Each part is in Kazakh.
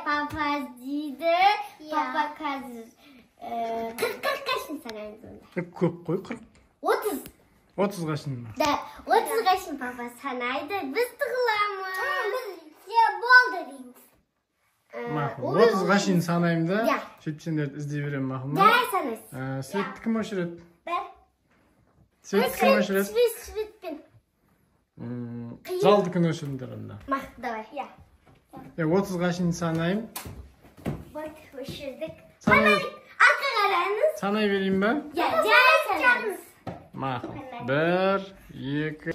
papaz deydi. Papa қазір 40 yaşını sanayımız onda. Көп қой, 40. 30. 30 yaşın mı? Да, 30 yaşını papa sanaydı. Biz tıkılamız. Ya boldu deyimiz. Mақұл. 30 yaşın sanayım da. Сөйтіп сендерді іздей беремін, мақұл ма? Да, санайсыз. Светті кім өшіреді? Ben. Светті кім өшіреді? Светпен. Жалды кім өшіріңдер онда? Мақұл, давай. Я. 30 yaşın sanayım. Bak, өшірдік. Санай. Arka қараңыз. Санай берейін ба? Ya, жарай санаңыз. Мақұл. 1, 2,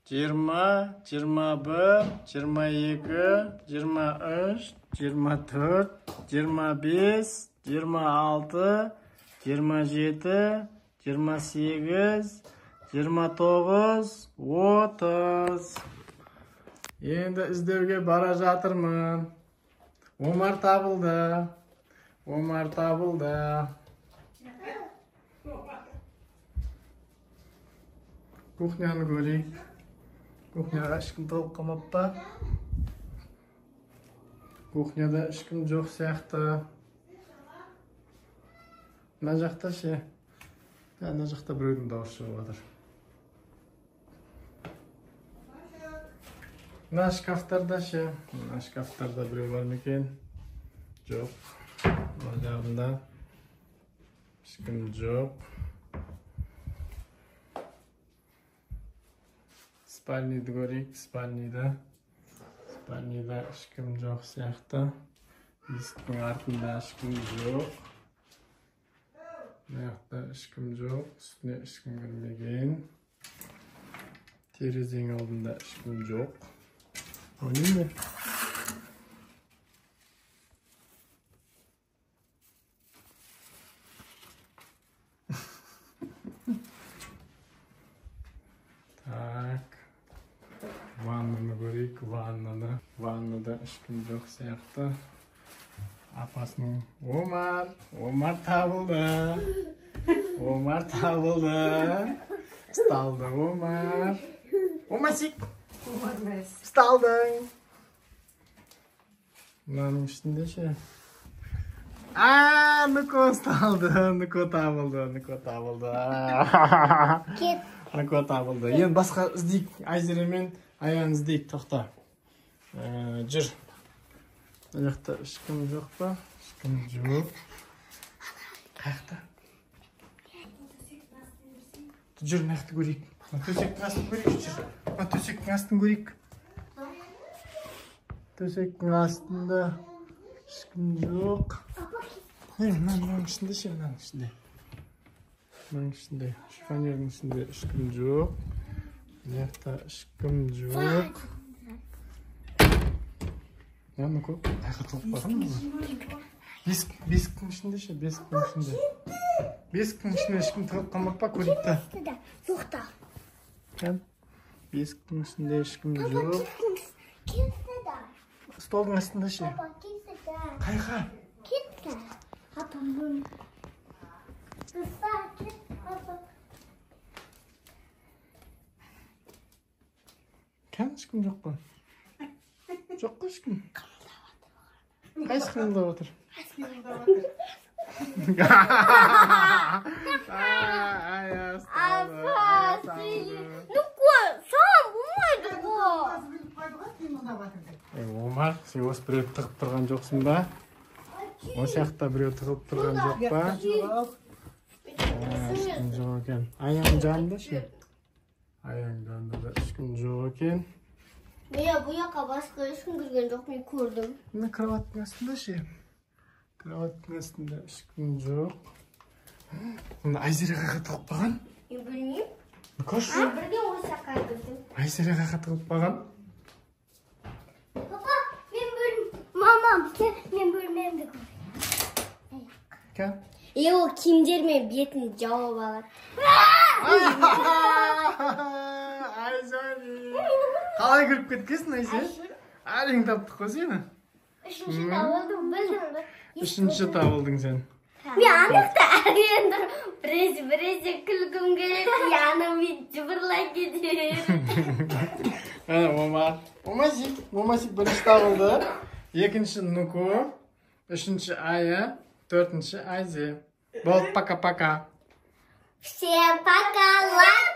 20, 21, 22, 23, 24, 25, 26, 27, 28, 29, 30. Енді іздеуге бара жатырмын. Омар табылды. Омар табылды. Кухняны көрейік. Кухняға ешкім толып қалмап па? Кухняда ешкім жоқ сияқты. Мына жақта ше? Мына жақта біреудің дауысы шығып жатыр. Мына шкафтарда ше? Мына шкафтарда біреу бар ма екен? Жоқ. Мына жағында ешкім жоқ. Спальниді көрейік, спальниді. Спальнида ешкім жоқ сияқты. Есіктің артында ешкім жоқ. Мына жақта ешкім жоқ, үстіне ешкім кірмеген. Терезенің алдында ешкім жоқ. O ne mi? Tak. Vannını göreyik, vannını. Vannada ешкім жоқ сияқты. Апасының Омар, Омар табылды. Омар табылды. Ұсталды Омар. Омасик. Ұсталдың. Мынаның ішінде ше. Нүко ұсталды. Нүко табылды. Нүко табылды. Нүко табылды. Енді басқа іздейік. Айзеремен Аян іздейік. Тоқта. Жүр. Мына жақта ешкім жоқ па? Ешкім жоқ. Қаяқта? Жүр, мына жақты көрейік. Төсектің астын көрейік, жүр. Төсектің астын көрейік. Төсектің астында ешкім жоқ. Мынаның ішінде ше, мынаның ішінде. Мынаның ішінде, шифонердің ішінде ешкім жоқ. Мына жақта ешкім жоқ. Яны көп, қайқа толып қалған ба? Бесіктің ішінде ше, бесіктің ішінде. Бесіктің ішінде ешкім толып қалмап па, көрейік та? Жоқта. Бесіктің ішінде ешкім жоқ. Кетті да. Столдың астында ше. Папа, кетті да. Қайқа? Кетті. Папам бұл. Тыста, кетті, папа. Ешкім жоқ қой. Жоқ қой ешкім. Қайсы қимылдап отыр? Апа, ну-ка, сам болмайды ғой. Омар, сен осы біреу тығып тұрған жоқсың ба? Осы жақта біреу тығып тұрған жоқ па? Ешкім жоқ екен. Аяғың жанында ше? Аяғың жанында да ешкім жоқ екен. Мен бұл жаққа басқа ешкім кірген жоқ, мен көрдім. Мына кроваттың астында ше? Кроваттың астында ешкім жоқ. Мына Айзере қайқа тығып баған? Мен білмеймін. Көші? Бірге осы жаққа кірдім. Айзере қайқа тығып баған? Папа, мен мамам, мен бөлмемді көрдім. Ка? Ол киімдермен бетін жауып алады. Айзере! Қалай кіріп кеткесін, Айзере? Әрең таптық қой сені? Үшінші табылдым, білдім бі. Үшінші табылдың сен. Мен анықта әргендір біресе күлгім келіп, янымен жыбырлай кетеді. Омасик бірінші табылды. Екінші Нуку, үшінші Ая, төртінші Айзе. Болды, пока-пока. Всем пока, лайк.